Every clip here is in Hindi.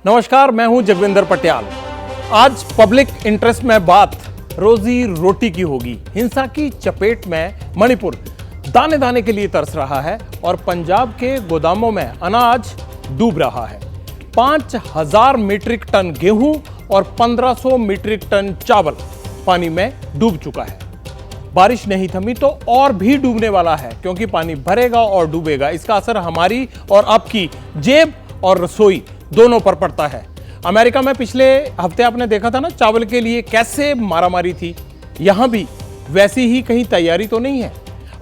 नमस्कार, मैं हूं जगविंदर पटियाल। आज पब्लिक इंटरेस्ट में बात रोजी रोटी की होगी। हिंसा की चपेट में मणिपुर दाने दाने के लिए तरस रहा है और पंजाब के गोदामों में अनाज डूब रहा है। 5000 मीट्रिक टन गेहूं और 1500 मीट्रिक टन चावल पानी में डूब चुका है। बारिश नहीं थमी तो और भी डूबने वाला है, क्योंकि पानी भरेगा और डूबेगा। इसका असर हमारी और आपकी जेब और रसोई दोनों पर पड़ता है। अमेरिका में पिछले हफ्ते आपने देखा था ना, चावल के लिए कैसे मारामारी थी। यहां भी वैसी ही कहीं तैयारी तो नहीं है।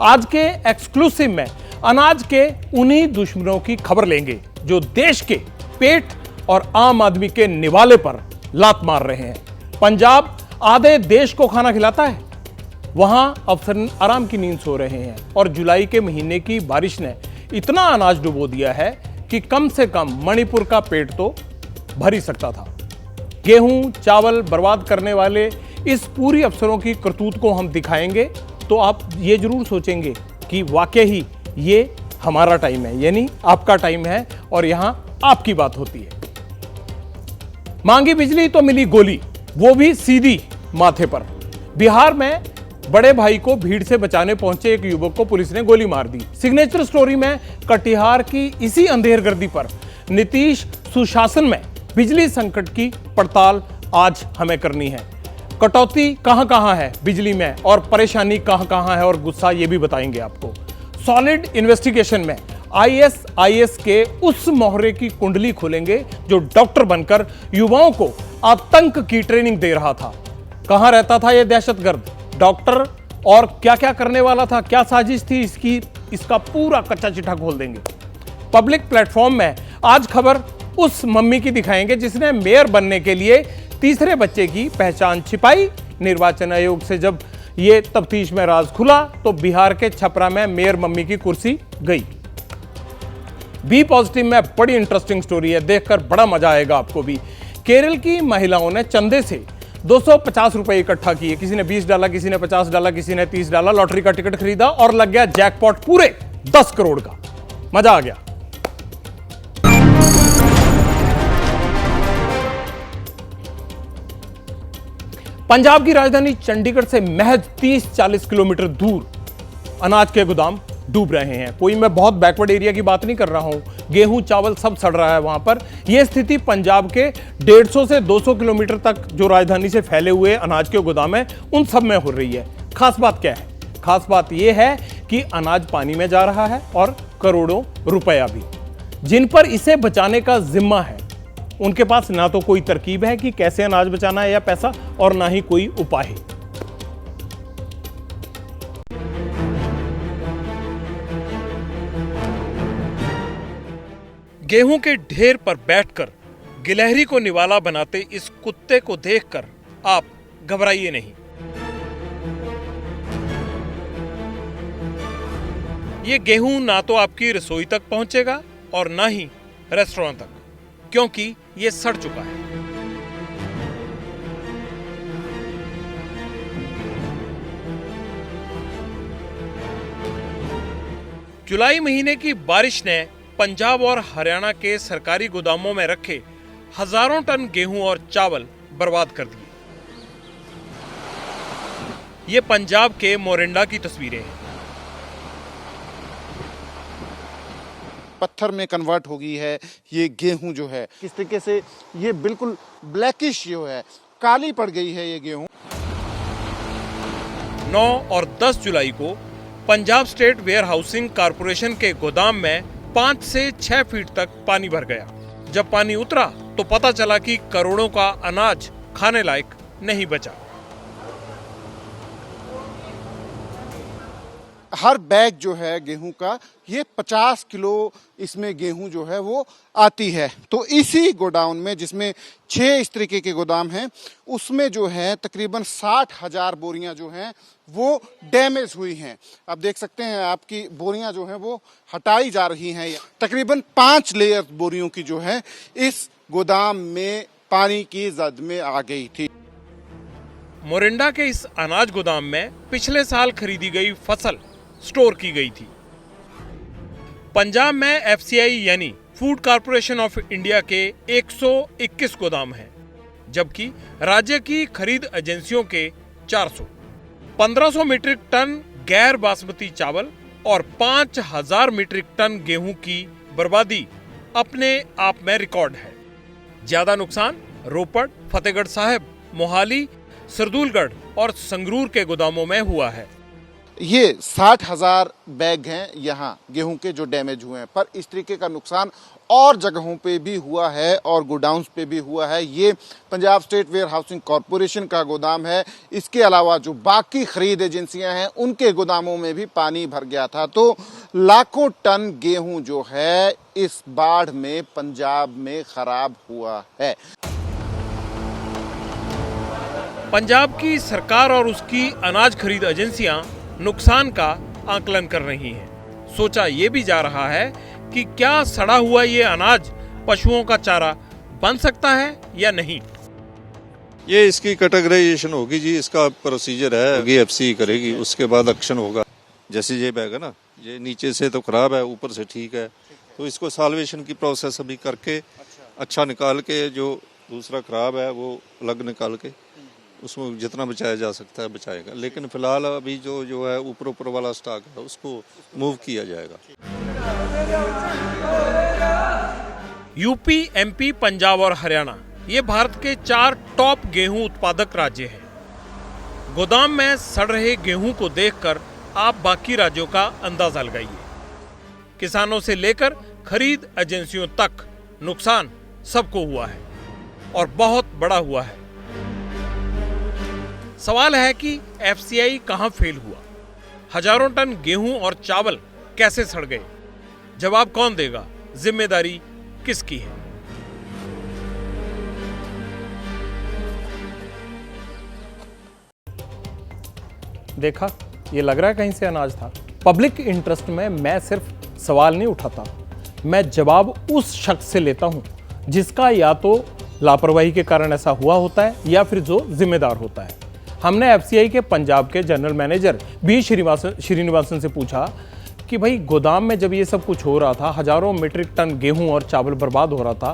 आज के एक्सक्लूसिव में अनाज के उन्हीं दुश्मनों की खबर लेंगे जो देश के पेट और आम आदमी के निवाले पर लात मार रहे हैं। पंजाब आधे देश को खाना खिलाता है, वहां अफसर आराम की नींद सो रहे हैं और जुलाई के महीने की बारिश ने इतना अनाज डुबो दिया है कि कम से कम मणिपुर का पेट तो भर ही सकता था। गेहूं चावल बर्बाद करने वाले इस पूरी अफसरों की करतूत को हम दिखाएंगे तो आप ये जरूर सोचेंगे कि वाकई ही ये हमारा टाइम है, यानी आपका टाइम है और यहां आपकी बात होती है। मांगी बिजली तो मिली गोली, वो भी सीधी माथे पर। बिहार में बड़े भाई को भीड़ से बचाने पहुंचे एक युवक को पुलिस ने गोली मार दी। सिग्नेचर स्टोरी में कटिहार की इसी अंधेरगर्दी पर नीतीश सुशासन में बिजली संकट की पड़ताल आज हमें करनी है। कटौती कहां कहां है बिजली में और परेशानी कहां कहां है और गुस्सा ये भी बताएंगे आपको। सॉलिड इन्वेस्टिगेशन में आईएसआईएस के उस मोहरे की कुंडली खोलेंगे जो डॉक्टर बनकर युवाओं को आतंक की ट्रेनिंग दे रहा था। कहां रहता था यह दहशतगर्द डॉक्टर और क्या क्या करने वाला था, क्या साजिश थी इसका पूरा कच्चा चिट्ठा खोल देंगे। पब्लिक प्लेटफॉर्म में आज खबर उस मम्मी की दिखाएंगे जिसने मेयर बनने के लिए तीसरे बच्चे की पहचान छिपाई। निर्वाचन आयोग से जब ये तफ्तीश में राज खुला तो बिहार के छपरा में मेयर मम्मी की कुर्सी गई। बी पॉजिटिव में बड़ी इंटरेस्टिंग स्टोरी है, देखकर बड़ा मजा आएगा आपको भी। केरल की महिलाओं ने चंदे से 250 रुपए इकट्ठा किए। किसी ने 20 डाला, किसी ने 50 डाला, किसी ने 30 डाला। लॉटरी का टिकट खरीदा और लग गया जैकपॉट पूरे 10 करोड़ का। मजा आ गया। पंजाब की राजधानी चंडीगढ़ से महज 30-40 किलोमीटर दूर अनाज के गोदाम डूब रहे हैं। कोई मैं बहुत बैकवर्ड एरिया की बात नहीं कर रहा हूं। गेहूं चावल सब सड़ रहा है वहां पर। यह स्थिति पंजाब के 150 से 200 किलोमीटर तक जो राजधानी से फैले हुए अनाज के गोदाम है उन सब में हो रही है। खास बात क्या है? खास बात यह है कि अनाज पानी में जा रहा है और करोड़ों रुपया भी। जिन पर इसे बचाने का जिम्मा है उनके पास ना तो कोई तरकीब है कि कैसे अनाज बचाना है या पैसा, और ना ही कोई उपाय है। गेहूं के ढेर पर बैठकर गिलहरी को निवाला बनाते इस कुत्ते को देखकर आप घबराइए नहीं। ये गेहूं ना तो आपकी रसोई तक पहुंचेगा और ना ही रेस्टोरेंट तक, क्योंकि ये सड़ चुका है। जुलाई महीने की बारिश ने पंजाब और हरियाणा के सरकारी गोदामों में रखे हजारों टन गेहूं और चावल बर्बाद कर दिए। ये पंजाब के मोरिंडा की तस्वीरें हैं। पत्थर में कन्वर्ट हो गई है ये गेहूं जो है, किस तरीके से ये बिल्कुल ब्लैकिश जो है, काली पड़ गई है ये गेहूं। 9 और 10 जुलाई को Punjab state warehousing corporation के गोदाम में 5 से 6 फीट तक पानी भर गया। जब पानी उतरा तो पता चला कि करोड़ों का अनाज खाने लायक नहीं बचा। हर बैग जो है गेहूं का, ये 50 किलो इसमें गेहूं जो है वो आती है। तो इसी गोडाउन में, जिसमें 6 इस तरीके के गोदाम हैं, उसमें जो है तकरीबन 60,000 बोरियां जो हैं वो डैमेज हुई हैं। आप देख सकते हैं आपकी बोरियां जो हैं वो हटाई जा रही हैं। तकरीबन 5 लेयर बोरियों की जो है इस गोदाम में पानी की जद में आ गई थी। मोरिंडा के इस अनाज गोदाम में पिछले साल खरीदी गई फसल स्टोर की गई थी। पंजाब में एफसीआई यानी फूड कॉरपोरेशन ऑफ इंडिया के 121 गोदाम हैं, जबकि राज्य की खरीद एजेंसियों के 400। 1500 मीट्रिक टन गैर बासमती चावल और 5000 मीट्रिक टन गेहूं की बर्बादी अपने आप में रिकॉर्ड है। ज्यादा नुकसान रोपड़, फतेहगढ़ साहिब, मोहाली, सरदूलगढ़ और संगरूर के गोदामों में हुआ है। ये 60,000 बैग हैं यहाँ गेहूं के जो डैमेज हुए हैं, पर इस तरीके का नुकसान और जगहों पे भी हुआ है और गोडाउन्स पे भी हुआ है। ये Punjab state warehousing corporation का गोदाम है। इसके अलावा जो बाकी खरीद एजेंसियां हैं उनके गोदामों में भी पानी भर गया था। तो लाखों टन गेहूं जो है इस बाढ़ में पंजाब में खराब हुआ है। पंजाब की सरकार और उसकी अनाज खरीद एजेंसियां नुकसान का आकलन कर रही हैं। सोचा ये भी जा रहा है कि क्या सड़ा हुआ ये अनाज पशुओं का चारा बन सकता है या नहीं। ये इसकी कैटेगराइजेशन होगी जी, इसका प्रोसीजर है, एफसी करेगी, उसके बाद एक्शन होगा। जैसे ये बैग है ना, ये नीचे से तो खराब है, ऊपर से ठीक है, तो इसको साल्वेशन की प्रोसेस अभी करके अच्छा निकाल के जो दूसरा खराब है वो अलग निकाल के उसमें जितना बचाया जा सकता है बचाएगा। लेकिन फिलहाल अभी जो है ऊपर वाला स्टॉक है उसको मूव किया जाएगा। यूपी, एमपी, पंजाब और हरियाणा ये भारत के 4 टॉप गेहूं उत्पादक राज्य हैं। गोदाम में सड़ रहे गेहूं को देखकर आप बाकी राज्यों का अंदाजा लगाइए। किसानों से लेकर खरीद एजेंसियों तक नुकसान सबको हुआ है और बहुत बड़ा हुआ है। सवाल है कि एफसीआई कहां फेल हुआ? हजारों टन गेहूं और चावल कैसे सड़ गए? जवाब कौन देगा? जिम्मेदारी किसकी है? देखा, ये लग रहा है कहीं से अनाज था। पब्लिक इंटरेस्ट में मैं सिर्फ सवाल नहीं उठाता, मैं जवाब उस शख्स से लेता हूं जिसका या तो लापरवाही के कारण ऐसा हुआ होता है या फिर जो जिम्मेदार होता है। हमने एफसीआई के पंजाब के जनरल मैनेजर बी श्रीनिवासन से पूछा कि भाई गोदाम में जब ये सब कुछ हो रहा था, हजारों मीट्रिक टन गेहूं और चावल बर्बाद हो रहा था,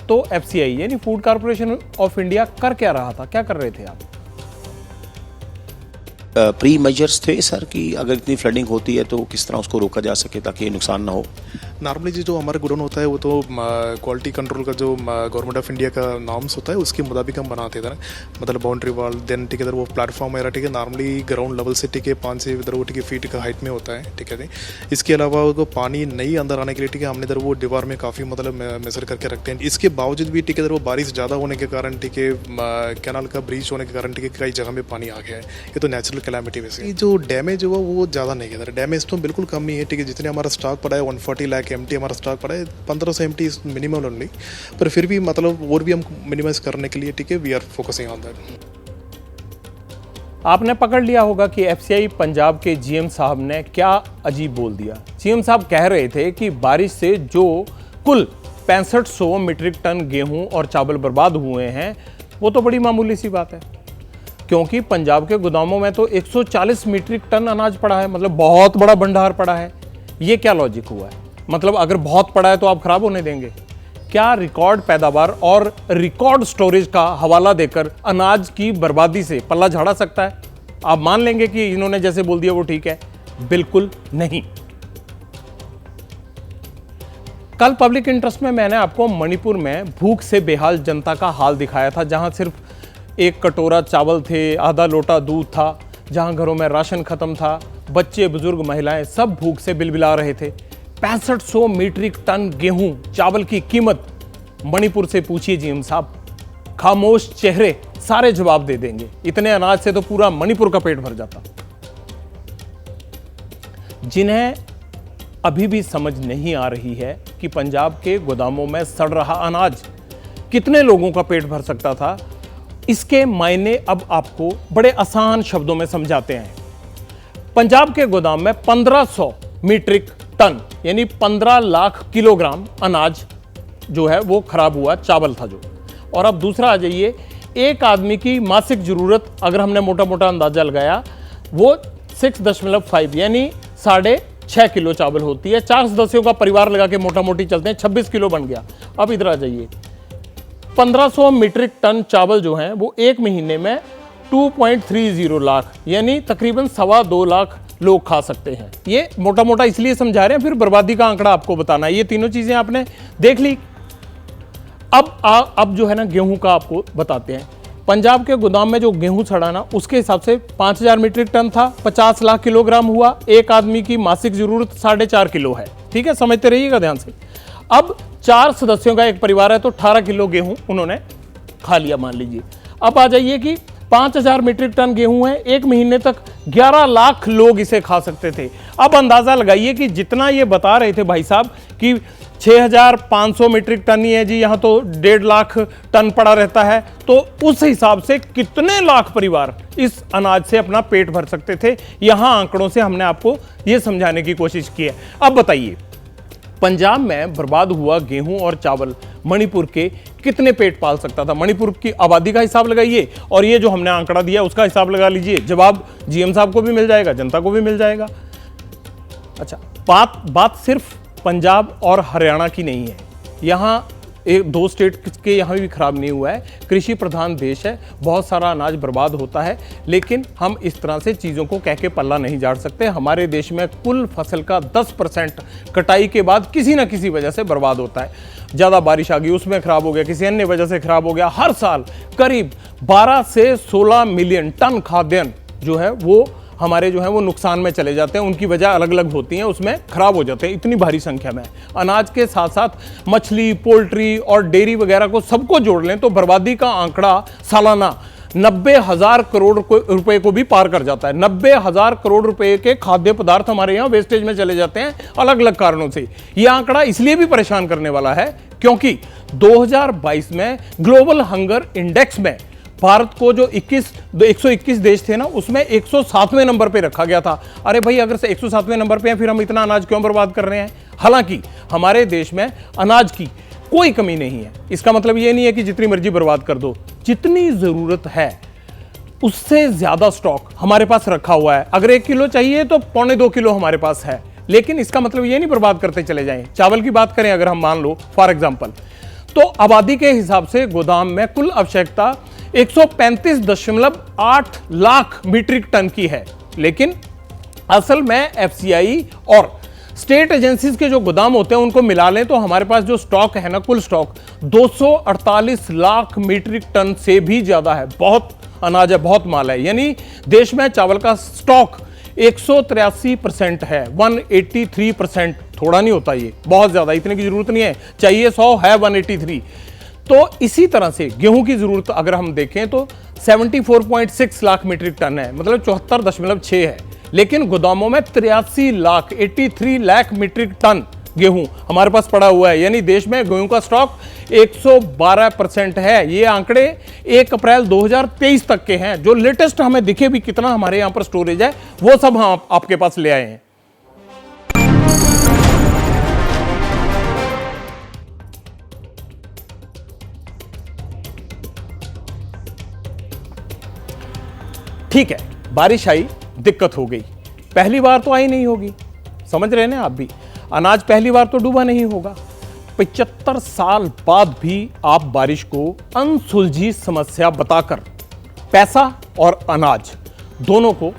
तो एफसीआई यानी फूड कॉरपोरेशन ऑफ इंडिया कर क्या रहा था? क्या कर रहे थे आप? प्री मेजर्स थे सर कि अगर इतनी फ्लडिंग होती है तो किस तरह उसको रोका जा सके ताकि नुकसान ना हो। नॉर्मली जो हमारा गोडाउन होता है वो तो क्वालिटी कंट्रोल का जो गवर्नमेंट ऑफ इंडिया का नॉर्म्स होता है उसके मुताबिक हम बनाते थे ना, मतलब बाउंड्री वॉल, देन ठीक है वो प्लेटफॉर्म वगैरह, ठीक है नॉर्मली ग्राउंड लेवल से ठीक है 5 से इधर वो ठीक है फीट का हाइट में होता है, ठीक है। इसके अलावा वो पानी नहीं अंदर आने के लिए ठीक है हमने इधर वो दीवार में काफ़ी मतलब मेजर करके रखते हैं। इसके बावजूद भी ठीक है वो बारिश ज़्यादा होने के कारण ठीक है कैनाल का ब्रीच होने के कारण ठीक है कई जगह में पानी आ गया है। ये तो नेचुरल कैलामिटी वैसे जो डैमेज हुआ वो ज़्यादा नहीं है, डैमेज तो बिल्कुल कम ही है, ठीक है। जितने हमारा स्टॉक पड़ा है 140 लाख एमटी हमारा स्टॉक पड़ा है, 1500 एमटी मिनिमम ओनली, पर फिर भी मतलब और भी हम मिनिमाइज करने के लिए ठीक है we are focusing on that. आपने पकड़ लिया होगा कि एफसीआई पंजाब के जीएम साहब ने क्या अजीब बोल दिया। जीएम साहब कह रहे थे कि बारिश से जो कुल 6500 मीट्रिक टन गेहूं और चावल बर्बाद हुए हैं वो तो बड़ी मामूली सी बात है, क्योंकि पंजाब के गोदामों में तो 140 मीट्रिक टन अनाज पड़ा है, मतलब बहुत बड़ा भंडार पड़ा है। ये क्या लॉजिक हुआ है? मतलब अगर बहुत पड़ा है तो आप खराब होने देंगे क्या? रिकॉर्ड पैदावार और रिकॉर्ड स्टोरेज का हवाला देकर अनाज की बर्बादी से पल्ला झाड़ा सकता है? आप मान लेंगे कि इन्होंने जैसे बोल दिया वो ठीक है? बिल्कुल नहीं। कल पब्लिक इंटरेस्ट में मैंने आपको मणिपुर में भूख से बेहाल जनता का हाल दिखाया था, जहां सिर्फ एक कटोरा चावल थे, आधा लोटा दूध था, जहां घरों में राशन खत्म था, बच्चे, बुजुर्ग, महिलाएं सब भूख से बिलबिला रहे थे। 6500 मीट्रिक टन गेहूं चावल की कीमत मणिपुर से पूछिए जीएम साहब, खामोश चेहरे सारे जवाब दे देंगे। इतने अनाज से तो पूरा मणिपुर का पेट भर जाता। जिन्हें अभी भी समझ नहीं आ रही है कि पंजाब के गोदामों में सड़ रहा अनाज कितने लोगों का पेट भर सकता था, इसके मायने अब आपको बड़े आसान शब्दों में समझाते हैं। पंजाब के गोदाम में 1500 मीट्रिक टन यानी 15 लाख किलोग्राम अनाज जो है वो खराब हुआ, चावल था जो। और अब दूसरा आ जाइए, एक आदमी की मासिक जरूरत अगर हमने मोटा मोटा अंदाजा लगाया वो 6.5 यानी 6 किलो चावल होती है। 4 सदस्यों का परिवार लगा के मोटा मोटी चलते हैं, 26 किलो बन गया। अब इधर आ जाइए, 1500 मीट्रिक टन चावल जो है वो एक महीने में 2.30 लाख यानी तकरीबन 2.25 लाख लोग खा सकते हैं। ये मोटा मोटा इसलिए समझा रहे हैं, फिर बर्बादी का आंकड़ा आपको बताना है। ये तीनों चीजें आपने देख ली। अब जो है ना गेहूं का आपको बताते हैं। पंजाब के गोदाम में जो गेहूं सड़ा ना, उसके हिसाब से 5000 मीट्रिक टन था, 50 लाख किलोग्राम हुआ। एक आदमी की मासिक जरूरत 4.5 किलो है। ठीक है, समझते रहिएगा ध्यान से। अब 4 सदस्यों का एक परिवार है तो 18 किलो गेहूं उन्होंने खा लिया, मान लीजिए। अब आ जाइए कि 5000 मीट्रिक टन गेहूं है, एक महीने तक 11 लाख लोग इसे खा सकते थे। अब अंदाजा लगाइए कि जितना ये बता रहे थे भाई साहब कि 6500 मीट्रिक टन ही है जी, यहां तो 1.5 लाख टन पड़ा रहता है, तो उस हिसाब से कितने लाख परिवार इस अनाज से अपना पेट भर सकते थे। यहां आंकड़ों से हमने आपको यह समझाने की कोशिश की है। अब बताइए, पंजाब में बर्बाद हुआ गेहूं और चावल मणिपुर के कितने पेट पाल सकता था? मणिपुर की आबादी का हिसाब लगाइए और ये जो हमने आंकड़ा दिया उसका हिसाब लगा लीजिए। जवाब जीएम साहब को भी मिल जाएगा, जनता को भी मिल जाएगा। अच्छा, बात सिर्फ पंजाब और हरियाणा की नहीं है। यहाँ एक 2 स्टेट के यहाँ भी खराब नहीं हुआ है। कृषि प्रधान देश है, बहुत सारा अनाज बर्बाद होता है, लेकिन हम इस तरह से चीज़ों को कह के पल्ला नहीं झाड़ सकते। हमारे देश में कुल फसल का 10% कटाई के बाद किसी न किसी वजह से बर्बाद होता है। ज़्यादा बारिश आ गई, उसमें खराब हो गया, किसी अन्य वजह से खराब हो गया। हर साल करीब 12 से 16 मिलियन टन खाद्यान्न जो है वो हमारे जो है वो नुकसान में चले जाते हैं। उनकी वजह अलग अलग होती हैं, उसमें खराब हो जाते हैं इतनी भारी संख्या में। अनाज के साथ साथ मछली, पोल्ट्री और डेयरी वगैरह को सबको जोड़ लें तो बर्बादी का आंकड़ा सालाना 90,000 करोड़ रुपए को भी पार कर जाता है। 90,000 करोड़ रुपए के खाद्य पदार्थ हमारे यहाँ वेस्टेज में चले जाते हैं अलग अलग कारणों से। यह आंकड़ा इसलिए भी परेशान करने वाला है क्योंकि 2022 में ग्लोबल हंगर इंडेक्स में भारत को जो 121 देश थे ना, उसमें 107वें नंबर पे रखा गया था। अरे भाई, अगर से 107वें नंबर पे हैं, फिर हम इतना अनाज क्यों बर्बाद कर रहे हैं? हालांकि हमारे देश में अनाज की कोई कमी नहीं है। इसका मतलब ये नहीं है कि जितनी मर्जी बर्बाद कर दो, जितनी जरूरत है उससे ज्यादा स्टॉक हमारे पास रखा हुआ है। अगर 1 किलो चाहिए तो 1.25 किलो हमारे पास है, लेकिन इसका मतलब ये नहीं बर्बाद करते चले जाएं। चावल की बात करें अगर हम मान लो फॉर एग्जाम्पल, तो आबादी के हिसाब से गोदाम में कुल आवश्यकता 135.8 लाख मीट्रिक टन की है, लेकिन असल में एफसीआई और स्टेट एजेंसीज के जो गोदाम होते हैं उनको मिला लें तो हमारे पास जो स्टॉक है ना, कुल स्टॉक 248 लाख मीट्रिक टन से भी ज्यादा है। बहुत अनाज है, बहुत माल है। यानी देश में चावल का स्टॉक 183% है, 183%। थोड़ा नहीं होता, ये बहुत ज्यादा, इतने की जरूरत नहीं है, चाहिए 100 है 183। तो इसी तरह से गेहूं की जरूरत अगर हम देखें तो 74.6 लाख मीट्रिक टन है, मतलब 74.6 है, लेकिन गोदामों में 83 लाख मीट्रिक टन गेहूं हमारे पास पड़ा हुआ है। यानी देश में गेहूं का स्टॉक 112% है। ये आंकड़े 1 अप्रैल 2023 तक के हैं। जो लेटेस्ट हमें दिखे भी कितना हमारे यहां पर स्टोरेज है वो सब हम आपके पास ले आए हैं। ठीक है, बारिश आई, दिक्कत हो गई। पहली बार तो आई नहीं होगी, समझ रहे हैं आप भी। अनाज पहली बार तो डूबा नहीं होगा। 75 साल बाद भी आप बारिश को अनसुलझी समस्या बताकर पैसा और अनाज दोनों को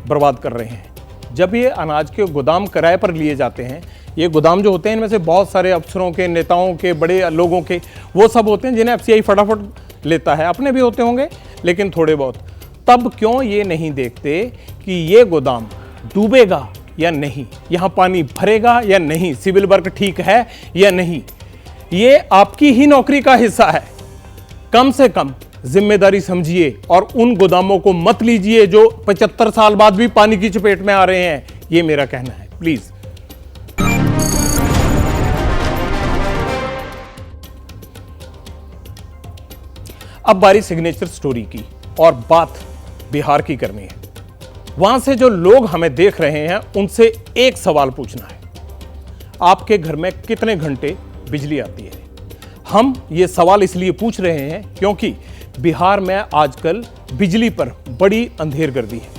बर्बाद कर रहे हैं। जब ये अनाज के गोदाम किराए पर लिए जाते हैं, ये गोदाम जो होते हैं इनमें से बहुत सारे अफसरों के, नेताओं के, बड़े लोगों के वो सब होते हैं जिन्हें एफसीआई फटाफट लेता है। अपने भी होते होंगे लेकिन थोड़े बहुत। तब क्यों ये नहीं देखते कि ये गोदाम डूबेगा या नहीं, यहां पानी भरेगा या नहीं, सिविल वर्क ठीक है या नहीं? ये आपकी ही नौकरी का हिस्सा है। कम से कम जिम्मेदारी समझिए और उन गोदामों को मत लीजिए जो 75 साल बाद भी पानी की चपेट में आ रहे हैं। ये मेरा कहना है, प्लीज। अब बारी सिग्नेचर स्टोरी की, और बात बिहार की करनी है। वहां से जो लोग हमें देख रहे हैं उनसे एक सवाल पूछना है, आपके घर में कितने घंटे बिजली आती है? हम ये सवाल इसलिए पूछ रहे हैं क्योंकि बिहार में आजकल बिजली पर बड़ी अंधेरगर्दी है।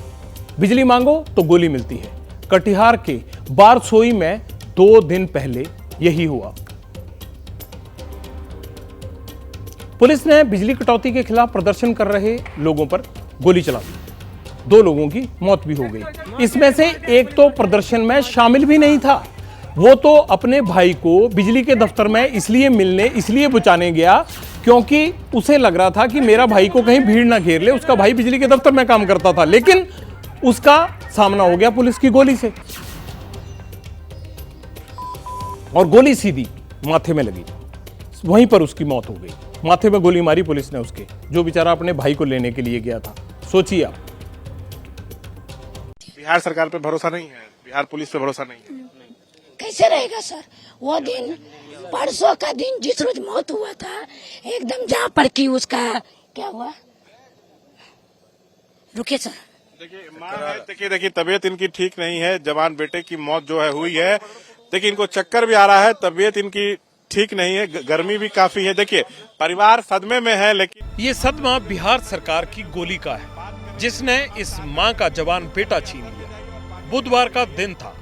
बिजली मांगो तो गोली मिलती है। कटिहार के बारसोई में 2 दिन पहले यही हुआ। पुलिस ने बिजली कटौती के खिलाफ प्रदर्शन कर रहे लोगों पर गोली चला दी। 2 लोगों की मौत भी हो गई। इसमें से एक तो प्रदर्शन में शामिल भी नहीं था। वो तो अपने भाई को बिजली के दफ्तर में इसलिए बचाने गया क्योंकि उसे लग रहा था कि मेरा भाई को कहीं भीड़ ना घेर ले। उसका भाई बिजली के दफ्तर में काम करता था, लेकिन उसका सामना हो गया पुलिस की गोली से और गोली सीधी माथे में लगी। वहीं पर उसकी मौत हो गई। माथे में गोली मारी पुलिस ने उसके, जो बेचारा अपने भाई को लेने के लिए गया था। सोचिए आप। बिहार सरकार पे भरोसा नहीं है, बिहार पुलिस पे भरोसा नहीं है। कैसे रहेगा सर? वो दिन परसों का दिन जिस रोज मौत हुआ था, एकदम जहाँ पर की उसका क्या हुआ, रुके सर। देखिए माँ है, देखिए तबीयत इनकी ठीक नहीं है। जवान बेटे की मौत जो है हुई है। देखिए इनको चक्कर भी आ रहा है, तबीयत इनकी ठीक नहीं है, गर्मी भी काफी है। देखिए परिवार सदमे में है, लेकिन ये सदमा बिहार सरकार की गोली का है, जिसने इस मां का जवान बेटा छीन लिया। बुधवार का दिन था।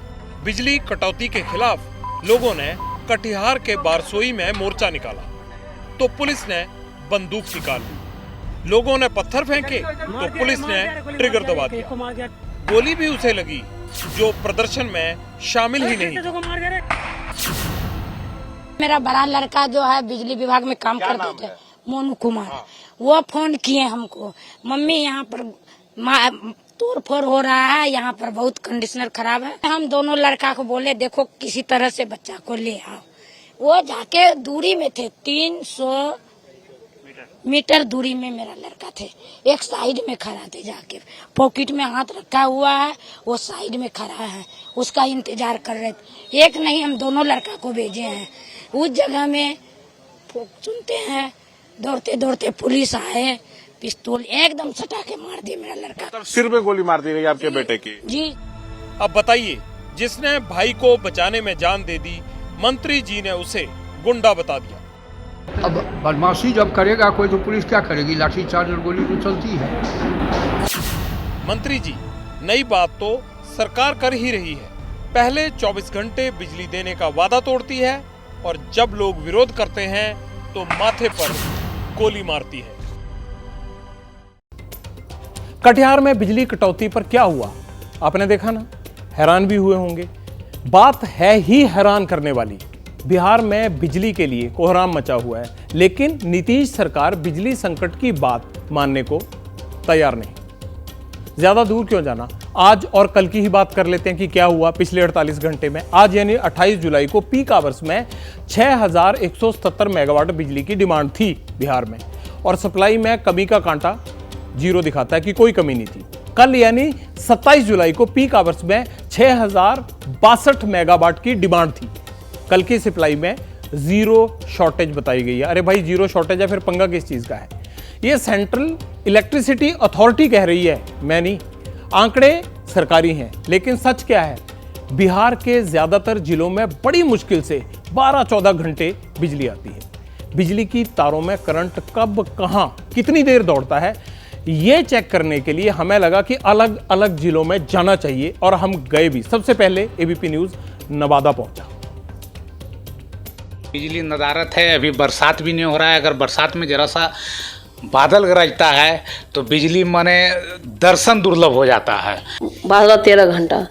बिजली कटौती के खिलाफ लोगों ने कटिहार के बारसोई में मोर्चा निकाला तो पुलिस ने बंदूक निकाल ली। लोगों ने पत्थर फेंके तो पुलिस ने ट्रिगर दबा दिया। गोली भी उसे लगी जो प्रदर्शन में शामिल ही नहीं था। मेरा बड़ा लड़का जो है बिजली विभाग में काम करते थे, मोनू कुमार, वो फोन किए हमको, मम्मी यहाँ पर तोड़ फोड़ हो रहा है, यहाँ पर बहुत कंडीशनर खराब है। हम दोनों लड़का को बोले देखो किसी तरह से बच्चा को ले आओ। वो जाके दूरी में थे, 300 मीटर दूरी में मेरा लड़का थे, एक साइड में खड़ा थे, जाके पॉकेट में हाथ रखा हुआ है, वो साइड में खड़ा है, उसका इंतजार कर रहे थे। एक नहीं, हम दोनों लड़का को भेजे हैं। उस जगह में सुनते हैं दौड़ते दौड़ते पुलिस आए, पिस्तौल एकदम सटा के मार दिए मेरा लड़का। सिर में गोली मार दी गई आपके बेटे की। जी। अब बताइए, जिसने भाई को बचाने में जान दे दी, मंत्री जी ने उसे गुंडा बता दिया। अब बदमाशी जब करेगा कोई तो पुलिस क्या करेगी? लाठीचार्ज और गोली तो चलती है। मंत्री जी, नई बात तो सरकार कर ही रही है। पहले 24 घंटे बिजली देने का वादा तोड़ती है और जब लोग विरोध करते हैं तो माथे पर गोली मारती है। कटिहार में बिजली कटौती पर क्या हुआ आपने देखा ना, हैरान भी हुए होंगे। बात है ही हैरान करने वाली। बिहार में बिजली के लिए कोहराम मचा हुआ है, लेकिन नीतीश सरकार बिजली संकट की बात मानने को तैयार नहीं। ज्यादा दूर क्यों जाना, आज और कल की ही बात कर लेते हैं कि क्या हुआ पिछले 48 घंटे में। आज यानी 28 जुलाई को पीक आवर्स में 6177 मेगावाट बिजली की डिमांड थी बिहार में, और सप्लाई में कमी का कांटा 0 दिखाता है कि कोई कमी नहीं थी। कल यानी 27 जुलाई को पीक आवर्स में 6062 मेगावाट की डिमांड थी। कल की सप्लाई में 0 शॉर्टेज बताई गई है। अरे भाई 0 शॉर्टेज है, फिर पंगा किस चीज का है? ये सेंट्रल इलेक्ट्रिसिटी अथॉरिटी कह रही है, मैं नहीं। आंकड़े सरकारी हैं, लेकिन सच क्या है? बिहार के ज्यादातर जिलों में बड़ी मुश्किल से 12-14 घंटे बिजली आती है। बिजली की तारों में करंट कब, कहां, कितनी देर दौड़ता है, ये चेक करने के लिए हमें लगा कि अलग अलग जिलों में जाना चाहिए, और हम गए भी। सबसे पहले एबीपी न्यूज नवादा पहुंचा। बिजली नदारत है, अभी बरसात भी नहीं हो रहा है। अगर बरसात में जरा सा बादल गरजता है तो बिजली माने दर्शन दुर्लभ हो जाता है। 12-13 घंटा,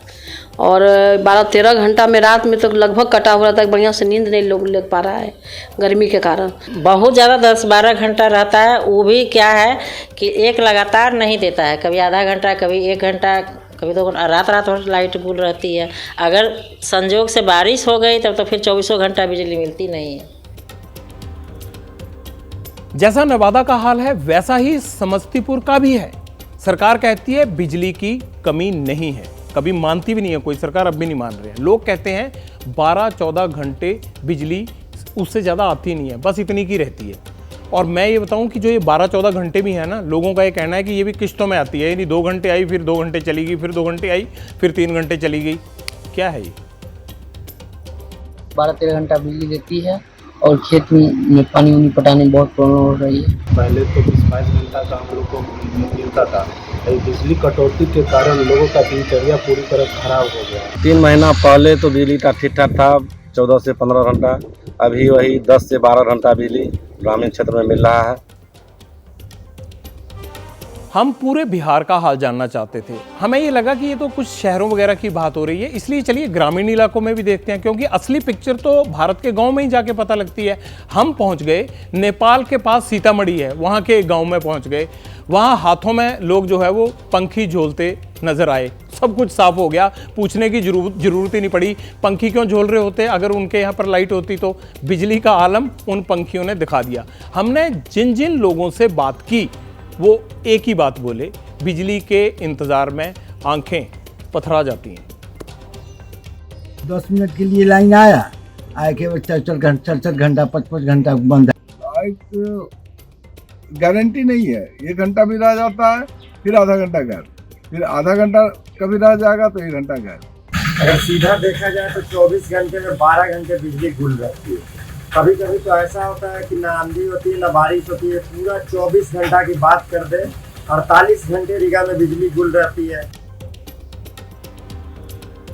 और 12-13 घंटा में रात में तो लगभग कटा हुआ था, बढ़िया से नींद नहीं लोग ले पा रहा है गर्मी के कारण। बहुत ज़्यादा 10-12 घंटा रहता है। वो भी क्या है कि एक लगातार नहीं देता है, कभी आधा घंटा, कभी 1 घंटा, कभी 2 घंटा। रात भर लाइट गुल रहती है। अगर संजोग से बारिश हो गई तब तो फिर 24 घंटा बिजली मिलती नहीं है। जैसा नवादा का हाल है वैसा ही समस्तीपुर का भी है। सरकार कहती है बिजली की कमी नहीं है, कभी मानती भी नहीं है कोई सरकार, अब भी नहीं मान रहे हैं। लोग कहते हैं 12-14 घंटे बिजली उससे ज़्यादा आती नहीं है, बस इतनी की रहती है। और मैं ये बताऊं कि जो ये 12-14 घंटे भी है ना, लोगों का ये कहना है कि ये भी किश्तों में आती है, यानी 2 घंटे आई, फिर 2 घंटे चली गई, फिर 2 घंटे आई, फिर 3 घंटे चली गई। क्या है ये? 12-13 घंटा बिजली देती है, और खेत में पानी उनी पटाने में बहुत प्रॉब्लम हो रही है। पहले तो 20-22 घंटा का हम लोग को मिलता था, बिजली कटौती के कारण लोगों का दिनचर्या पूरी तरह खराब हो गया। 3 महीना पहले तो बिजली का ठीक ठाक था, 14 से 15 घंटा। अभी वही 10 से 12 घंटा बिजली ग्रामीण क्षेत्र में मिल रहा है। हम पूरे बिहार का हाल जानना चाहते थे। हमें ये लगा कि ये तो कुछ शहरों वगैरह की बात हो रही है, इसलिए चलिए ग्रामीण इलाकों में भी देखते हैं, क्योंकि असली पिक्चर तो भारत के गांव में ही जाके पता लगती है। हम पहुंच गए नेपाल के पास सीतामढ़ी है, वहां के गांव में पहुंच गए। वहां हाथों में लोग जो है वो पंखी झोलते नजर आए। सब कुछ साफ हो गया, पूछने की जरूरत ही नहीं पड़ी पंखी क्यों झोल रहे होते। अगर उनके यहाँ पर लाइट होती तो बिजली का आलम उन पंखियों ने दिखा दिया। हमने जिन जिन लोगों से बात की वो एक ही बात बोले, बिजली के इंतजार में आंखें पथरा जाती हैं। 10 मिनट के लिए लाइन आए के 4 घंटा 5 घंटा बंद है। लाइट गारंटी नहीं है, 1 घंटा भी रह जाता है, फिर आधा घंटा गायब, फिर आधा घंटा कभी रह जाएगा तो 1 घंटा गायब। अगर सीधा देखा जाए तो 24 घंटे में 12 घंटे बिजली गुल रहती है। कभी कभी तो ऐसा होता है कि ना आंधी होती है ना बारिश होती है, पूरा 24 घंटा की बात कर दे 48 घंटे रीगा में बिजली गुल रहती है।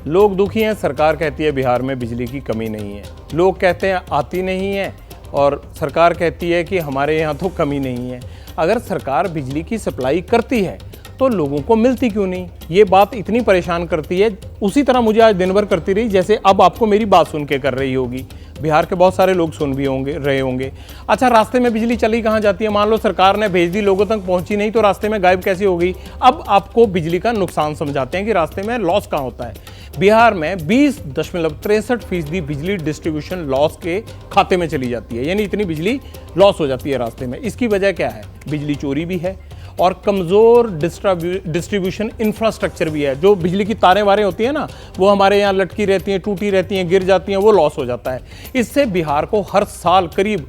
लोग दुखी हैं, सरकार कहती है बिहार में बिजली की कमी नहीं है। लोग कहते हैं आती नहीं है और सरकार कहती है कि हमारे यहाँ तो कमी नहीं है। अगर सरकार बिजली की सप्लाई करती है तो लोगों को मिलती क्यों नहीं? ये बात इतनी परेशान करती है, उसी तरह मुझे आज दिन भर करती रही जैसे अब आपको मेरी बात सुन के कर रही होगी। बिहार के बहुत सारे लोग सुन भी रहे होंगे। अच्छा, रास्ते में बिजली चली कहाँ जाती है? मान लो सरकार ने भेज दी, लोगों तक पहुंची नहीं तो रास्ते में गायब कैसे हो गई? अब आपको बिजली का नुकसान समझाते हैं कि रास्ते में लॉस कहाँ होता है। बिहार में 20.63% बिजली डिस्ट्रीब्यूशन लॉस के खाते में चली जाती है, यानी इतनी बिजली लॉस हो जाती है रास्ते में। इसकी वजह क्या है? बिजली चोरी भी है और कमज़ोर डिस्ट्रीब्यूशन इंफ्रास्ट्रक्चर भी है। जो बिजली की तारें वारें होती हैं ना, वो हमारे यहाँ लटकी रहती हैं, टूटी रहती हैं, गिर जाती हैं, वो लॉस हो जाता है। इससे बिहार को हर साल करीब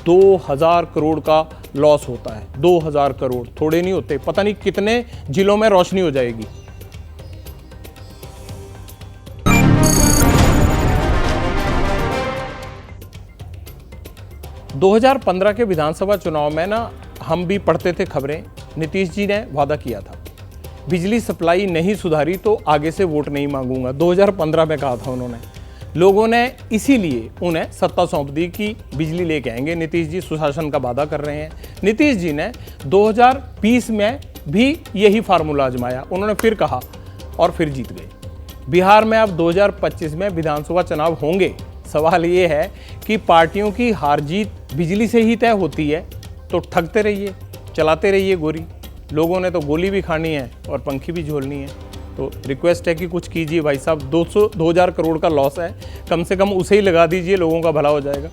2000 करोड़ का लॉस होता है। 2000 करोड़ थोड़े नहीं होते। पता नहीं कितने जिलों में रोशनी हो जाएगी। – 2015 के विधानसभा चुनाव में ना हम भी पढ़ते थे खबरें। नीतीश जी ने वादा किया था बिजली सप्लाई नहीं सुधारी तो आगे से वोट नहीं मांगूंगा। 2015 में कहा था उन्होंने। लोगों ने इसीलिए उन्हें सत्ता सौंप दी कि बिजली लेके आएंगे। नीतीश जी सुशासन का वादा कर रहे हैं। नीतीश जी ने 2020 में भी यही फार्मूला आजमाया। उन्होंने फिर कहा और फिर जीत गए। बिहार में अब 2025 में विधानसभा चुनाव होंगे। सवाल ये है कि पार्टियों की हार जीत बिजली से ही तय होती है तो ठगते रहिए, चलाते रहिए गोली। लोगों ने तो गोली भी खानी है और पंखी भी झोलनी है। तो रिक्वेस्ट है कि कुछ कीजिए भाई साहब। 2000 करोड़ का लॉस है, कम से कम उसे ही लगा दीजिए, लोगों का भला हो जाएगा।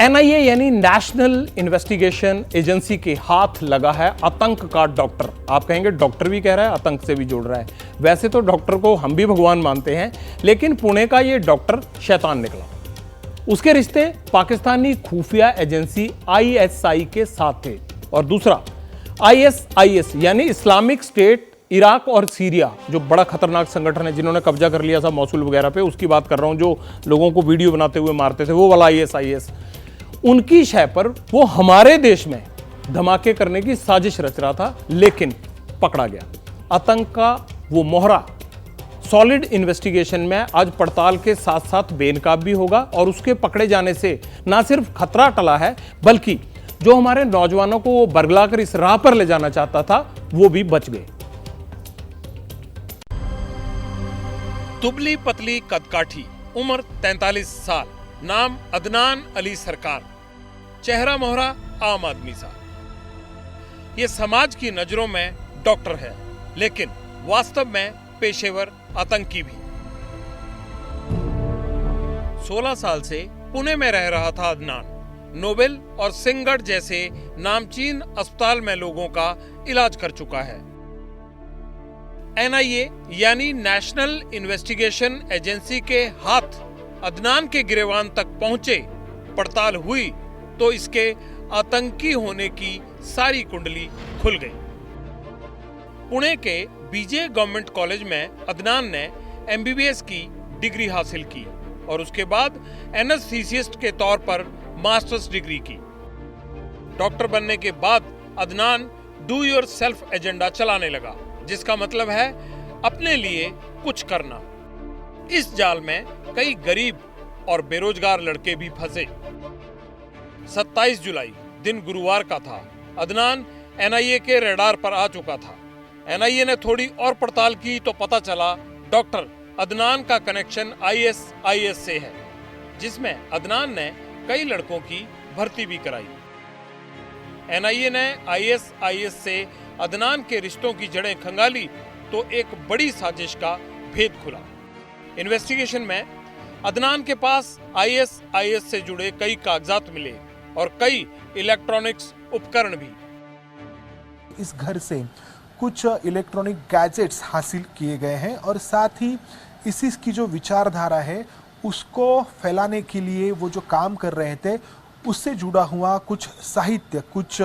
NIA यानी नेशनल इन्वेस्टिगेशन एजेंसी के हाथ लगा है आतंक का डॉक्टर। आप कहेंगे डॉक्टर भी कह रहा है, आतंक से भी जोड़ रहा है। वैसे तो डॉक्टर को हम भी भगवान मानते हैं, लेकिन पुणे का ये डॉक्टर शैतान निकला। उसके रिश्ते पाकिस्तानी खुफिया एजेंसी ISI के साथ थे। और दूसरा ISIS यानी इस्लामिक स्टेट, इराक और सीरिया जो बड़ा खतरनाक संगठन है जिन्होंने कब्जा कर लिया था मौसूल वगैरह पे, उसकी बात कर रहा हूं। जो लोगों को वीडियो बनाते हुए मारते थे, वो वाला ISIS। उनकी शय पर वो हमारे देश में धमाके करने की साजिश रच रहा था, लेकिन पकड़ा गया। आतंक का वो मोहरा सॉलिड इन्वेस्टिगेशन में आज पड़ताल के साथ साथ बेनकाब भी होगा। और उसके पकड़े जाने से ना सिर्फ खतरा टला है, बल्कि जो हमारे नौजवानों को वो बरगलाकर इस राह पर ले जाना चाहता था, वो भी बच गए। दुबली पतली कदकाठी, उम्र 43 साल, नाम अदनान अली सरकार, चेहरा मोहरा आम आदमी सा। ये समाज की नजरों में डॉक्टर है, लेकिन वास्तव में पेशेवर आतंकी भी। 16 साल से पुणे में रह रहा था अदनान। नोबेल और सिंगड़ जैसे नामचीन अस्पताल में लोगों का इलाज कर चुका है। NIA यानी नेशनल इन्वेस्टिगेशन एजेंसी के हाथ अदनान के गिरेवान तक पहुंचे। पड़ताल हुई तो इसके आतंकी होने की सारी कुंडली खुल गई। पुणे के BJ गवर्नमेंट कॉलेज में अदनान ने MBBS की डिग्री हासिल की और उसके बाद एनेस्थीसिस्ट के तौर पर मास्टर्स डिग्री की। डॉक्टर बनने के बाद Adnan do your self agenda चलाने लगा, जिसका मतलब है अपने लिए कुछ करना। इस जाल में कई गरीब और बेरोजगार लड़के भी फंसे। 27 जुलाई दिन गुरुवार का था। अदनान एनआईए के रडार पर आ चुका था। एनआईए ने थोड़ी और पड़ताल की तो पता चला डॉक्टर अदनान का कनेक्शन आईएसआईएस से है, जिसमें अदनान ने कई लड़कों की भर्ती भी कराई। एनआईए ने आईएसआईएस से अदनान के रिश्तों की जड़ें खंगाली तो एक बड़ी साजिश का भेद खुला। इन्वेस्टिगेशन में अदनान के पास आईएसआईएस से जुड़े कई कागजात मिले और कई इलेक्ट्रॉनिक्स उपकरण भी। इस घर से कुछ इलेक्ट्रॉनिक गैजेट्स हासिल किए गए हैं और साथ ही इसी की जो विचारधारा है उसको फैलाने के लिए वो जो काम कर रहे थे उससे जुड़ा हुआ कुछ साहित्य, कुछ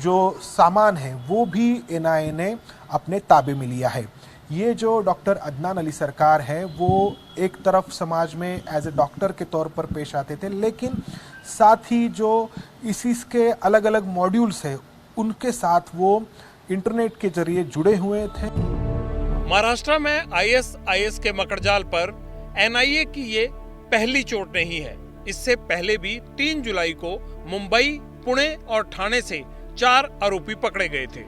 जो सामान है वो भी एनआईए ने अपने ताबे में लिया है। ये जो डॉक्टर अदनान अली सरकार है वो एक तरफ समाज में एज ए डॉक्टर के तौर पर पेश आते थे, लेकिन साथ ही जो इसी के अलग अलग मॉड्यूल्स है उनके साथ वो इंटरनेट के जरिए जुड़े हुए थे। महाराष्ट्र में आईएसआईएस के मकड़जाल पर एनआईए की ये पहली चोट नहीं है। इससे पहले भी 3 जुलाई को मुंबई, पुणे और ठाणे से 4 आरोपी पकड़े गए थे।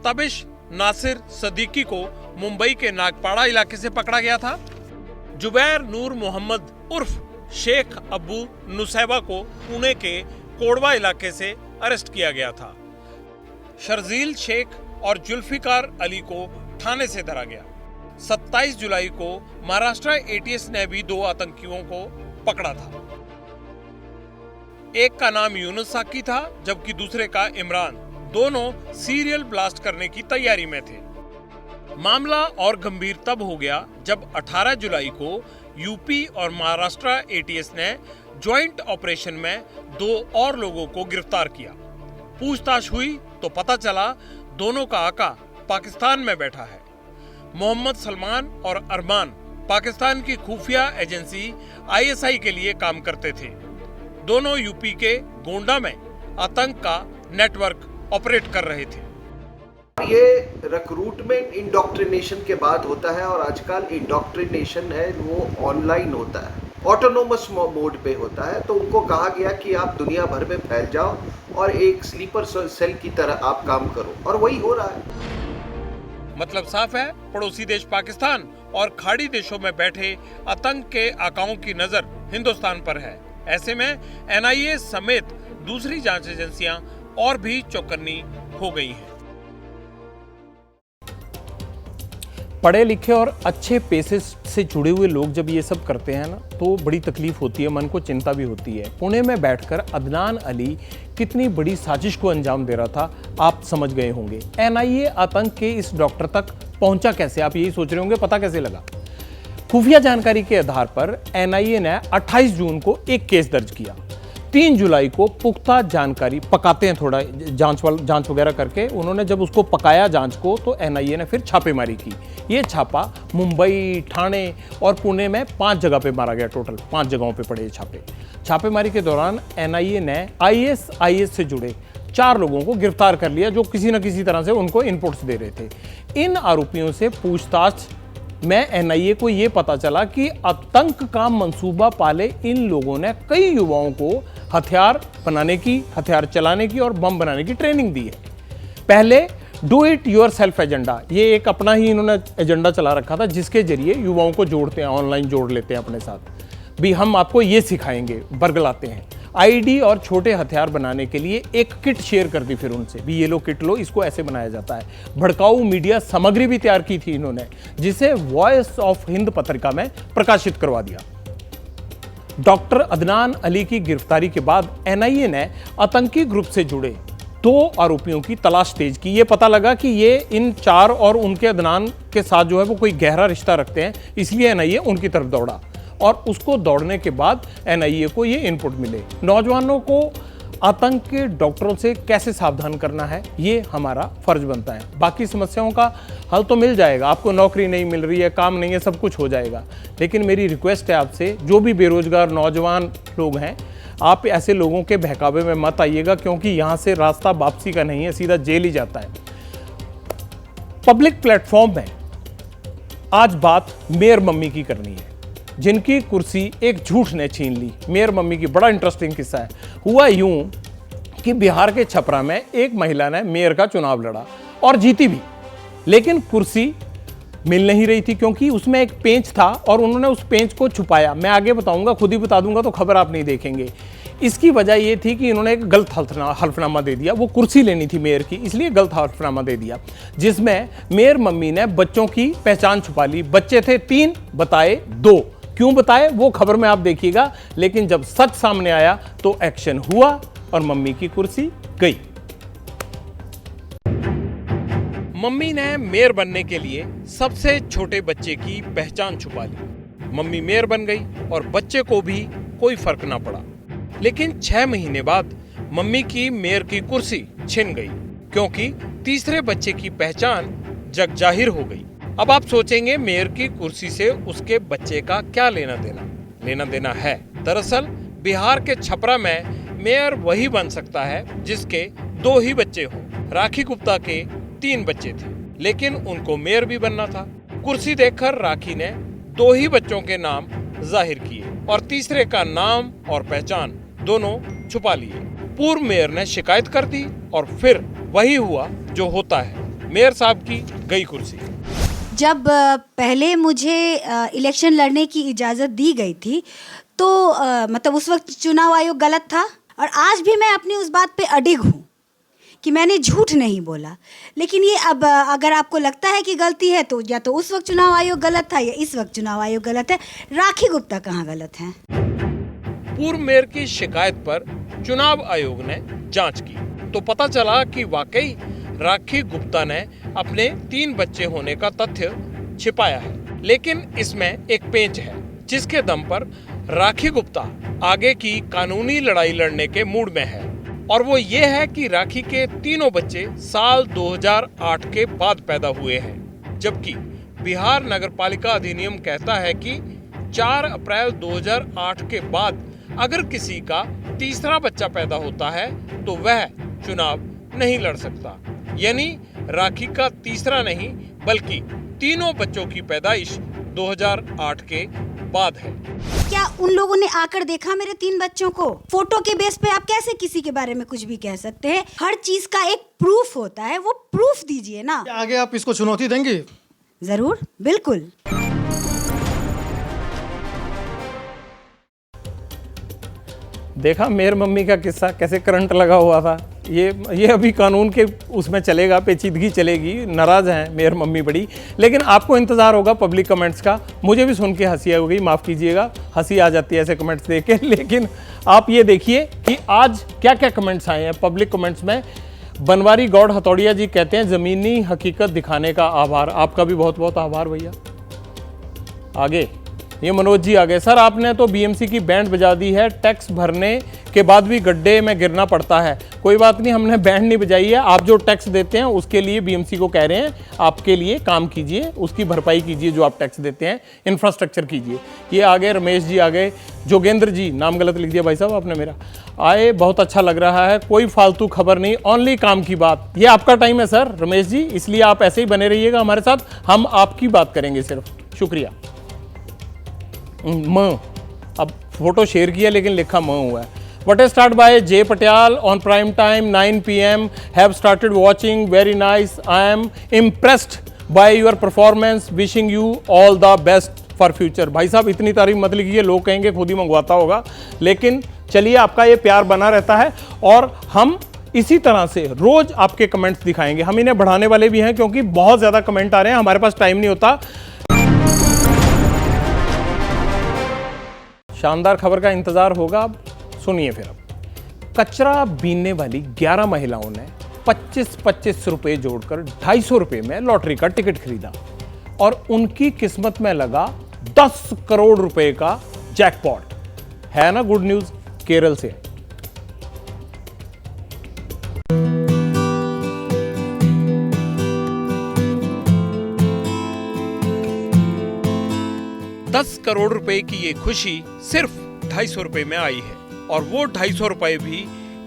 तबिश नासिर सदीकी को मुंबई के नागपाड़ा इलाके से पकड़ा गया था। जुबैर नूर मोहम्मद उर्फ शेख अब्बू नुसैबा को पुणे के कोडवा इलाके से अरेस्ट किया गया था। शर्जील शेख और जुल्फिकार अली को ठाणे से धरा गया। 27 जुलाई को महाराष्ट्र एटीएस ने भी 2 आतंकियों को पकड़ा था। एक का नाम यूनुस साकी था जबकि दूसरे का इमरान। दोनों सीरियल ब्लास्ट करने की तैयारी में थे। मामला और गंभीर तब हो गया जब 18 जुलाई को यूपी और महाराष्ट्र एटीएस ने ज्वाइंट ऑपरेशन में 2 और लोगों को गिरफ्तार किया। पूछताछ हुई तो पता चला दोनों का आका पाकिस्तान में बैठा है। मोहम्मद सलमान और अरमान पाकिस्तान की खुफिया एजेंसी आईएसआई के लिए काम करते थे। दोनों यूपी के गोंडा में आतंक का नेटवर्क ऑपरेट कर रहे थे। ये रिक्रूटमेंट इंडोक्ट्रिनेशन के बाद होता है और आजकल इंडोक्ट्रिनेशन है वो ऑनलाइन होता है, ऑटोनोमस मोड पे होता है। तो उनको कहा गया कि आप दुनिया भर में फैल जाओ और एक स्लीपर सेल की तरह आप काम करो, और वही हो रहा है। मतलब साफ है, पड़ोसी देश पाकिस्तान और खाड़ी देशों में बैठे आतंक के आकाओं की नजर हिंदुस्तान पर है। ऐसे में एनआईए समेत दूसरी जांच एजेंसियां और भी चौकन्नी हो गई हैं। पढ़े लिखे और अच्छे पेशे से जुड़े हुए लोग जब ये सब करते हैं ना तो बड़ी तकलीफ होती है, मन को चिंता भी होती है। पुणे में बैठकर अदनान अली कितनी बड़ी साजिश को अंजाम दे रहा था आप समझ गए होंगे। एनआईए आतंक के इस डॉक्टर तक पहुंचा कैसे, आप यही सोच रहे होंगे, पता कैसे लगा। खुफिया जानकारी के आधार पर एनआईए ने 28 जून को एक केस दर्ज किया। 3 जुलाई को पुख्ता जानकारी पकाते हैं, थोड़ा जांच वगैरह करके उन्होंने जब उसको पकाया जांच को तो एनआईए ने फिर छापेमारी की। ये छापा मुंबई, ठाणे और पुणे में 5 जगह पे मारा गया। टोटल 5 जगहों पे पड़े छापे। छापेमारी के दौरान एनआईए ने आईएसआईएस से जुड़े 4 लोगों को गिरफ्तार कर लिया जो किसी न किसी तरह से उनको इनपुट्स दे रहे थे। इन आरोपियों से पूछताछ में एनआईए को यह पता चला कि आतंक का मंसूबा पाले इन लोगों ने कई युवाओं को हथियार बनाने की, हथियार चलाने की और बम बनाने की ट्रेनिंग दी है। पहले do it your self agenda, ये एक अपना ही इन्होंने एजेंडा चला रखा था जिसके जरिए युवाओं को जोड़ते हैं, ऑनलाइन जोड़ लेते हैं अपने साथ। भी हम आपको ये सिखाएंगे, बरगलाते हैं। आईडी और छोटे हथियार बनाने के लिए एक किट शेयर कर दी फिर उनसे, भी ये लो किट लो, इसको ऐसे बनाया जाता है। भड़काऊ मीडिया सामग्री भी तैयार की थी इन्होंने जिसे वॉइस ऑफ हिंद पत्रिका में प्रकाशित करवा दिया। डॉक्टर अदनान अली की गिरफ्तारी के बाद एनआईए ने आतंकी ग्रुप से जुड़े 2 आरोपियों की तलाश तेज की। ये पता लगा कि ये इन 4 और उनके अदनान के साथ जो है वो कोई गहरा रिश्ता रखते हैं, इसलिए एनआईए उनकी तरफ दौड़ा और उसको दौड़ने के बाद एनआईए को ये इनपुट मिले। नौजवानों को आतंक के डॉक्टरों से कैसे सावधान करना है ये हमारा फर्ज बनता है। बाकी समस्याओं का हल तो मिल जाएगा, आपको नौकरी नहीं मिल रही है, काम नहीं है, सब कुछ हो जाएगा। लेकिन मेरी रिक्वेस्ट है आपसे, जो भी बेरोजगार नौजवान लोग हैं, आप ऐसे लोगों के बहकावे में मत आइएगा, क्योंकि यहाँ से रास्ता वापसी का नहीं है, सीधा जेल ही जाता है। पब्लिक प्लेटफॉर्म में आज बात मेयर मम्मी की करनी है, जिनकी कुर्सी एक झूठ ने छीन ली। मेयर मम्मी की बड़ा इंटरेस्टिंग किस्सा है। हुआ यूं कि बिहार के छपरा में एक महिला ने मेयर का चुनाव लड़ा और जीती भी, लेकिन कुर्सी मिल नहीं रही थी, क्योंकि उसमें एक पेंच था और उन्होंने उस पेंच को छुपाया। मैं आगे बताऊंगा, खुद ही बता दूंगा तो खबर आप नहीं देखेंगे। इसकी वजह यह थी कि इन्होंने एक गलत हल्फनामा दे दिया। वो कुर्सी लेनी थी मेयर की, इसलिए गलत हल्फनामा दे दिया, जिसमें मेयर मम्मी ने बच्चों की पहचान छुपा ली। बच्चे थे 3, बताए 2। क्यों बताए वो खबर में आप देखिएगा, लेकिन जब सच सामने आया तो एक्शन हुआ और मम्मी की कुर्सी गई। मम्मी ने मेयर बनने के लिए सबसे छोटे बच्चे की पहचान छुपा ली। मम्मी मेयर बन गई और बच्चे को भी कोई फर्क ना पड़ा। लेकिन 6 महीने बाद मम्मी की मेयर की कुर्सी छिन गई, क्योंकि तीसरे बच्चे की पहचान जग जाहिर हो गई। अब आप सोचेंगे मेयर की कुर्सी से उसके बच्चे का क्या लेना देना? लेना देना है। दरअसल बिहार के छपरा में मेयर वही बन सकता है जिसके 2 ही बच्चे हों। राखी गुप्ता के 3 बच्चे थे, लेकिन उनको मेयर भी बनना था। कुर्सी देखकर राखी ने 2 ही बच्चों के नाम जाहिर किए और तीसरे का नाम और पहचान दोनों छुपा लिए। पूर्व मेयर ने शिकायत कर दी और फिर वही हुआ जो होता है, मेयर साहब की गई कुर्सी। जब पहले मुझे इलेक्शन लड़ने की इजाज़त दी गई थी तो मतलब उस वक्त चुनाव आयोग गलत था, और आज भी मैं अपनी उस बात पे अडिग हूँ कि मैंने झूठ नहीं बोला। लेकिन ये अब अगर आपको लगता है कि गलती है तो या तो उस वक्त चुनाव आयोग गलत था या इस वक्त चुनाव आयोग गलत है। राखी गुप्ता कहाँ गलत हैं? पूर्व मेयर की शिकायत पर चुनाव आयोग ने जांच की तो पता चला कि वाकई राखी गुप्ता ने अपने 3 बच्चे होने का तथ्य छिपाया है। लेकिन इसमें एक पेंच है, जिसके दम पर राखी गुप्ता आगे की कानूनी लड़ाई लड़ने के मूड में है, और वो ये है कि राखी के 3 बच्चे साल 2008 के बाद पैदा हुए हैं, जबकि बिहार नगरपालिका अधिनियम कहता है कि 4 अप्रैल 2008 के बाद अगर किसी का तीसरा बच्चा पैदा होता है तो वह चुनाव नहीं लड़ सकता। यानी राखी का तीसरा नहीं बल्कि 3 बच्चों की पैदाइश 2008 के बाद है। क्या उन लोगों ने आकर देखा मेरे 3 बच्चों को? फोटो के बेस पे आप कैसे किसी के बारे में कुछ भी कह सकते हैं? हर चीज का एक प्रूफ होता है, वो प्रूफ दीजिए ना। आगे आप इसको चुनौती देंगे? जरूर, बिल्कुल। देखा मेयर मम्मी का किस्सा कैसे करंट लगा हुआ था। ये अभी कानून के उसमें चलेगा, पेचीदगी चलेगी। नाराज हैं मेयर मम्मी बड़ी, लेकिन आपको इंतजार होगा पब्लिक कमेंट्स का। मुझे भी सुन के हंसी आ गई, माफ़ कीजिएगा, हंसी आ जाती है ऐसे कमेंट्स देख के। लेकिन आप ये देखिए कि आज क्या क्या कमेंट्स आए हैं पब्लिक कमेंट्स में। बनवारी गौड़ हथौड़िया जी कहते हैं ज़मीनी हकीकत दिखाने का आभार। आपका भी बहुत बहुत आभार भैया। आगे ये मनोज जी आ गए। सर आपने तो बीएमसी की बैंड बजा दी है, टैक्स भरने के बाद भी गड्ढे में गिरना पड़ता है। कोई बात नहीं, हमने बैंड नहीं बजाई है। आप जो टैक्स देते हैं उसके लिए बीएमसी को कह रहे हैं आपके लिए काम कीजिए, उसकी भरपाई कीजिए जो आप टैक्स देते हैं, इंफ्रास्ट्रक्चर कीजिए। ये आ गए रमेश जी, आ गए जोगेंद्र जी, नाम गलत लिख दिया भाई साहब आपने मेरा। आए, बहुत अच्छा लग रहा है, कोई फालतू खबर नहीं, ओनली काम की बात। ये आपका टाइम है सर रमेश जी, इसलिए आप ऐसे ही बने रहिएगा हमारे साथ, हम आपकी बात करेंगे सिर्फ। शुक्रिया। अब फोटो शेयर किया लेकिन लिखा हुआ है। What is start by J Patel on prime time 9 PM. Have started watching. Very nice. I am impressed by your performance. Wishing you all the best for future. भाई साहब इतनी तारीफ मत लिखिए, लोग कहेंगे खुद ही मंगवाता होगा। लेकिन चलिए, आपका ये प्यार बना रहता है और हम इसी तरह से रोज आपके कमेंट्स दिखाएंगे। हम इन्हें बढ़ाने वाले भी हैं क्योंकि बहुत ज़्यादा कमेंट आ रहे हैं, हमारे पास टाइम नहीं होता। शानदार खबर का इंतजार होगा। अब सुनिए फिर। अब कचरा बीनने वाली 11 महिलाओं ने 25-25 रुपए जोड़कर 250 रुपए में लॉटरी का टिकट खरीदा और उनकी किस्मत में लगा 10 करोड़ रुपए का जैकपॉट। है ना गुड न्यूज? केरल से। $10 करोड़ रुपए की ये खुशी सिर्फ 250 रुपए में आई है। और वो 250 रुपए भी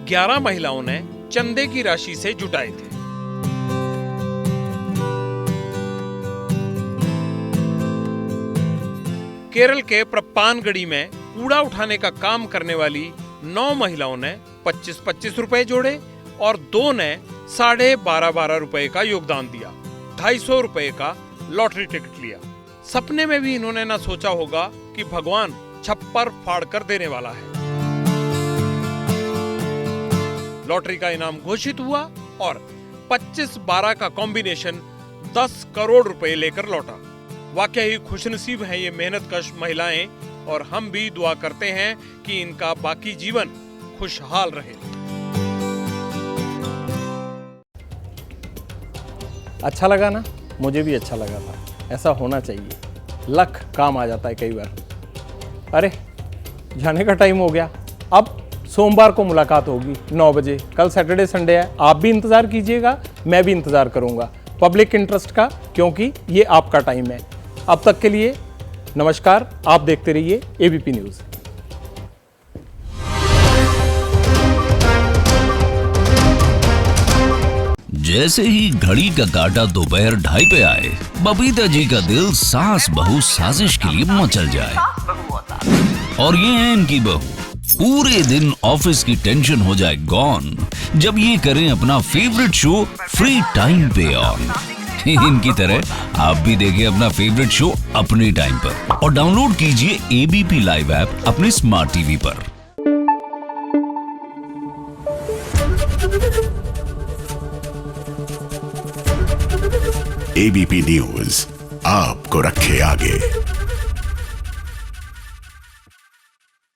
11 महिलाओं ने चंदे की राशि से जुटाए थे। केरल के प्रप्पानगढ़ी में कूड़ा उठाने का काम करने वाली 9 महिलाओं ने 25-25 रुपए जोड़े और 2 ने 12.5 रुपए का योगदान दिया। 250 रुपए का लॉटरी टिकट लिया। सपने में भी इन्होंने ना सोचा होगा कि भगवान छप्पर फाड़ कर देने वाला है। लॉटरी का इनाम घोषित हुआ और 25-12 का कॉम्बिनेशन 10 करोड़ रुपए लेकर लौटा। वाकई ही खुशनसीब है ये मेहनतकश महिलाएं और हम भी दुआ करते हैं कि इनका बाकी जीवन खुशहाल रहे। अच्छा लगा ना? मुझे भी अच्छा लगा था। ऐसा होना चाहिए। लक काम आ जाता है कई बार। अरे जाने का टाइम हो गया। अब सोमवार को मुलाकात होगी 9 बजे। कल सैटरडे संडे है। आप भी इंतज़ार कीजिएगा, मैं भी इंतज़ार करूंगा पब्लिक इंटरेस्ट का, क्योंकि ये आपका टाइम है। अब तक के लिए नमस्कार। आप देखते रहिए एबीपी न्यूज़। जैसे ही घड़ी का काटा दोपहर 2:30 पे आए, बबीता जी का दिल सास बहू साजिश के लिए मचल जाए। और ये है इनकी बहू, पूरे दिन ऑफिस की टेंशन हो जाए गॉन जब ये करें अपना फेवरेट शो फ्री टाइम पे ऑन। इनकी तरह आप भी देखें अपना फेवरेट शो अपने टाइम पर और डाउनलोड कीजिए एबीपी लाइव ऐप अपने स्मार्ट टीवी पर। एबीपी न्यूज आपको रखे आगे।